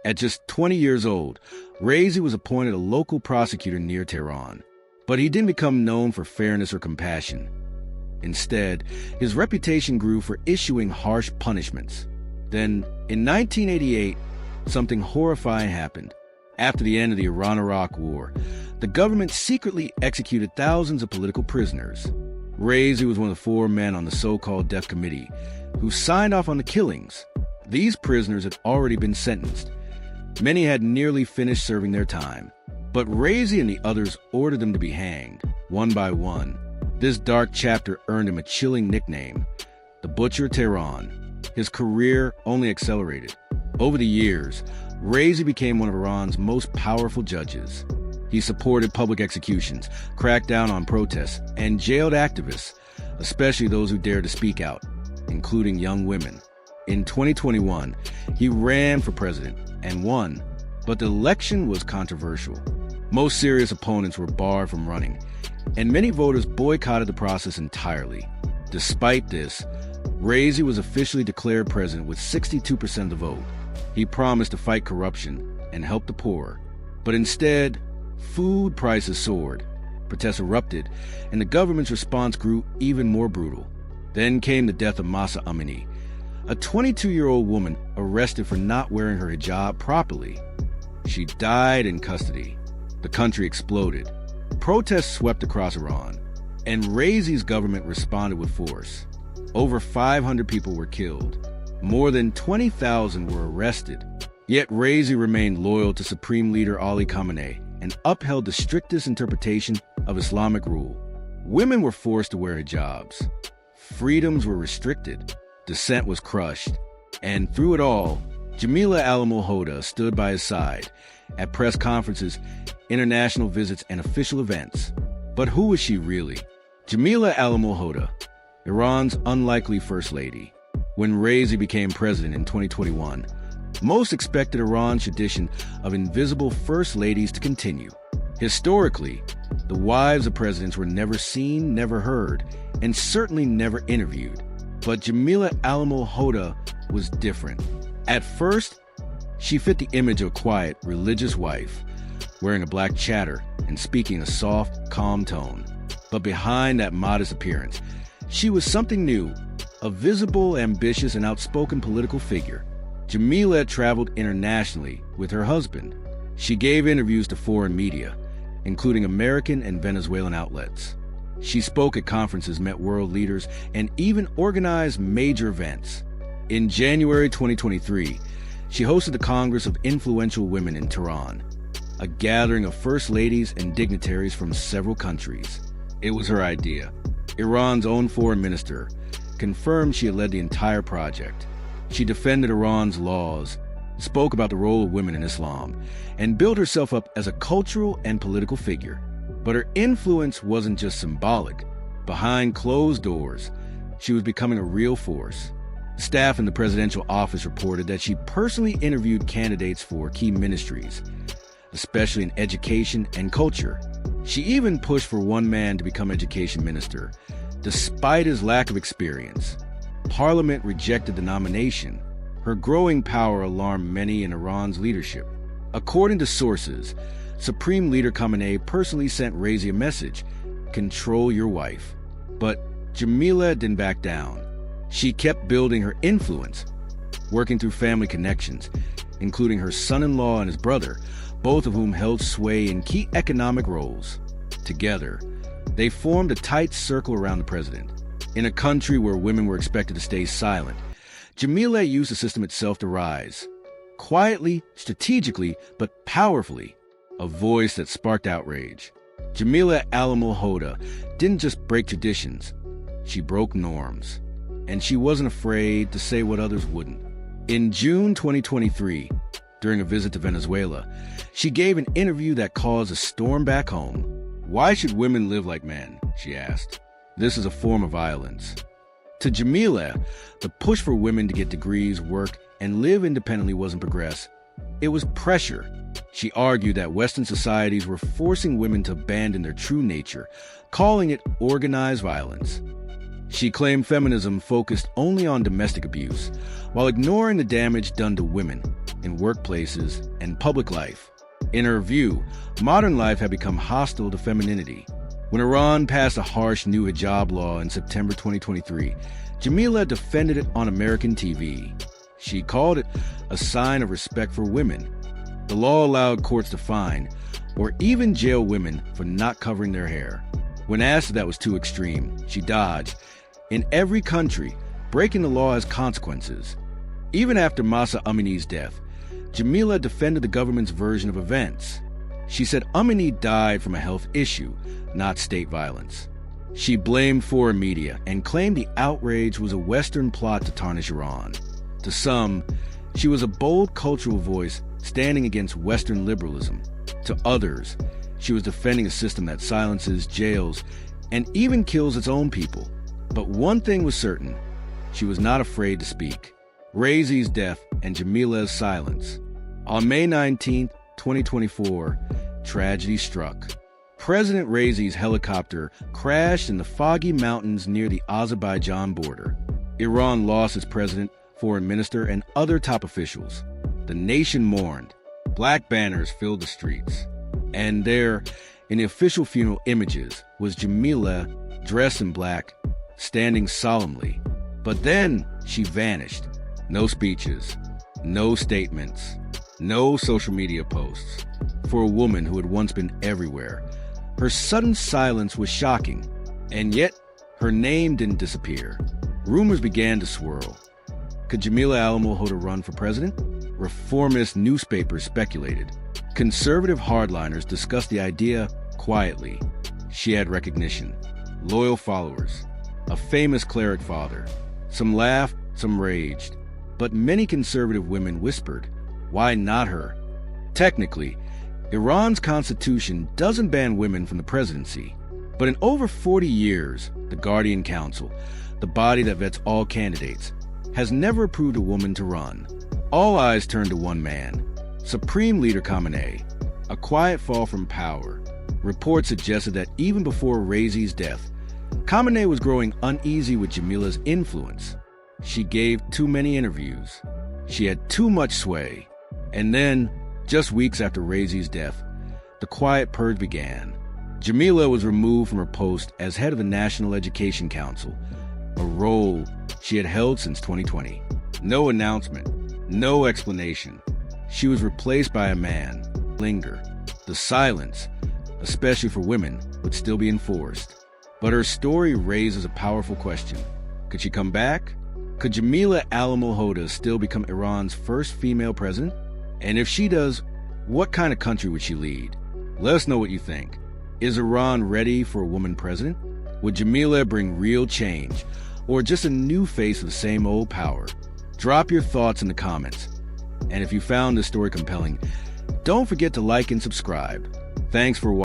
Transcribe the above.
At just 20 years old, Reza was appointed a local prosecutor near Tehran. But he didn't become known for fairness or compassion. Instead, his reputation grew for issuing harsh punishments. Then, in 1988, something horrifying happened. After the end of the Iran-Iraq War, the government secretly executed thousands of political prisoners. Reza was one of the 4 men on the so-called Death Committee who signed off on the killings. These prisoners had already been sentenced. Many had nearly finished serving their time. But Reza and the others ordered them to be hanged, one by one. This dark chapter earned him a chilling nickname, the Butcher of Tehran. His career only accelerated. Over the years, Reza became one of Iran's most powerful judges. He supported public executions, cracked down on protests, and jailed activists, especially those who dared to speak out, including young women. In 2021, he ran for president and won, but the election was controversial. Most serious opponents were barred from running, and many voters boycotted the process entirely. Despite this, Reza was officially declared president with 62% of the vote. He promised to fight corruption and help the poor. But instead, food prices soared, protests erupted, and the government's response grew even more brutal. Then came the death of Mahsa Amini, a 22-year-old woman arrested for not wearing her hijab properly. She died in custody. The country exploded. Protests swept across Iran, and Reza's government responded with force. Over 500 people were killed. More than 20,000 were arrested. Yet Reza remained loyal to Supreme Leader Ali Khamenei and upheld the strictest interpretation of Islamic rule. Women were forced to wear hijabs. Freedoms were restricted. Dissent was crushed. And through it all, Jamila Al-Mulhoda stood by his side at press conferences, international visits, and official events. But who was she really? Jamila Al-Mulhoda, Iran's unlikely first lady. When Reza became president in 2021, most expected Iran's tradition of invisible first ladies to continue. Historically, the wives of presidents were never seen, never heard, and certainly never interviewed. But Jamila Al-Mulhoda was different. At first, she fit the image of a quiet, religious wife, wearing a black chador and speaking a soft, calm tone. But behind that modest appearance, she was something new, a visible, ambitious, and outspoken political figure. Jamila traveled internationally with her husband. She gave interviews to foreign media, including American and Venezuelan outlets. She spoke at conferences, met world leaders, and even organized major events. In January 2023, she hosted the Congress of Influential Women in Tehran, a gathering of first ladies and dignitaries from several countries. It was her idea. Iran's own foreign minister confirmed she had led the entire project. She defended Iran's laws, spoke about the role of women in Islam, and built herself up as a cultural and political figure. But her influence wasn't just symbolic. Behind closed doors, she was becoming a real force. Staff in the presidential office reported that she personally interviewed candidates for key ministries, especially in education and culture. She even pushed for one man to become education minister, despite his lack of experience. Parliament rejected the nomination. Her growing power alarmed many in Iran's leadership. According to sources, Supreme Leader Khamenei personally sent Reza a message: control your wife. But Jamila didn't back down. She kept building her influence, working through family connections, including her son-in-law and his brother, both of whom held sway in key economic roles. Together, they formed a tight circle around the president. In a country where women were expected to stay silent, Jamila used the system itself to rise. Quietly, strategically, but powerfully, a voice that sparked outrage. Jamila Al-Mulhoda didn't just break traditions, she broke norms. And she wasn't afraid to say what others wouldn't. In June 2023, during a visit to Venezuela, she gave an interview that caused a storm back home. Why should women live like men? She asked. This is a form of violence. To Jamila, the push for women to get degrees, work, and live independently wasn't progress. It was pressure. She argued that Western societies were forcing women to abandon their true nature, calling it organized violence. She claimed feminism focused only on domestic abuse, while ignoring the damage done to women, in workplaces and public life. In her view, modern life had become hostile to femininity. When Iran passed a harsh new hijab law in September 2023, Jamila defended it on American TV. She called it a sign of respect for women. The law allowed courts to fine or even jail women for not covering their hair. When asked if that was too extreme, she dodged. In every country, breaking the law has consequences. Even after Mahsa Amini's death, Jamila defended the government's version of events. She said Amini died from a health issue, not state violence. She blamed foreign media and claimed the outrage was a Western plot to tarnish Iran. To some, she was a bold cultural voice standing against Western liberalism. To others, she was defending a system that silences, jails, and even kills its own people. But one thing was certain, she was not afraid to speak. Rezi's death and Jamila's silence. On May 19, 2024, tragedy struck. President Rezi's helicopter crashed in the foggy mountains near the Azerbaijan border. Iran lost its president, foreign minister, and other top officials. The nation mourned. Black banners filled the streets. And there, in the official funeral images, was Jamila, dressed in black, standing solemnly. But then she vanished. No speeches, no statements, no social media posts. For a woman who had once been everywhere, her sudden silence was shocking. And yet, her name didn't disappear. Rumors began to swirl. Could Jamila Alamo hold a run for president? Reformist newspapers speculated. Conservative hardliners discussed the idea quietly. She had recognition, loyal followers, a famous cleric father. Some laughed, some raged. But many conservative women whispered, why not her? Technically, Iran's constitution doesn't ban women from the presidency. But in over 40 years, the Guardian Council, the body that vets all candidates, has never approved a woman to run. All eyes turned to one man, Supreme Leader Khamenei. A quiet fall from power. Reports suggested that even before Rezi's death, Khamenei was growing uneasy with Jamila's influence. She gave too many interviews. She had too much sway. And then, just weeks after Rezi's death, the quiet purge began. Jamila was removed from her post as head of the National Education Council, a role she had held since 2020. No announcement, no explanation. She was replaced by a man. Linger. The silence, especially for women, would still be enforced. But her story raises a powerful question. Could she come back? Could Jamila Alamo still become Iran's first female president? And if she does, what kind of country would she lead? Let us know what you think. Is Iran ready for a woman president? Would Jamila bring real change, or just a new face of the same old power? Drop your thoughts in the comments. And if you found this story compelling, don't forget to like and subscribe. Thanks for watching.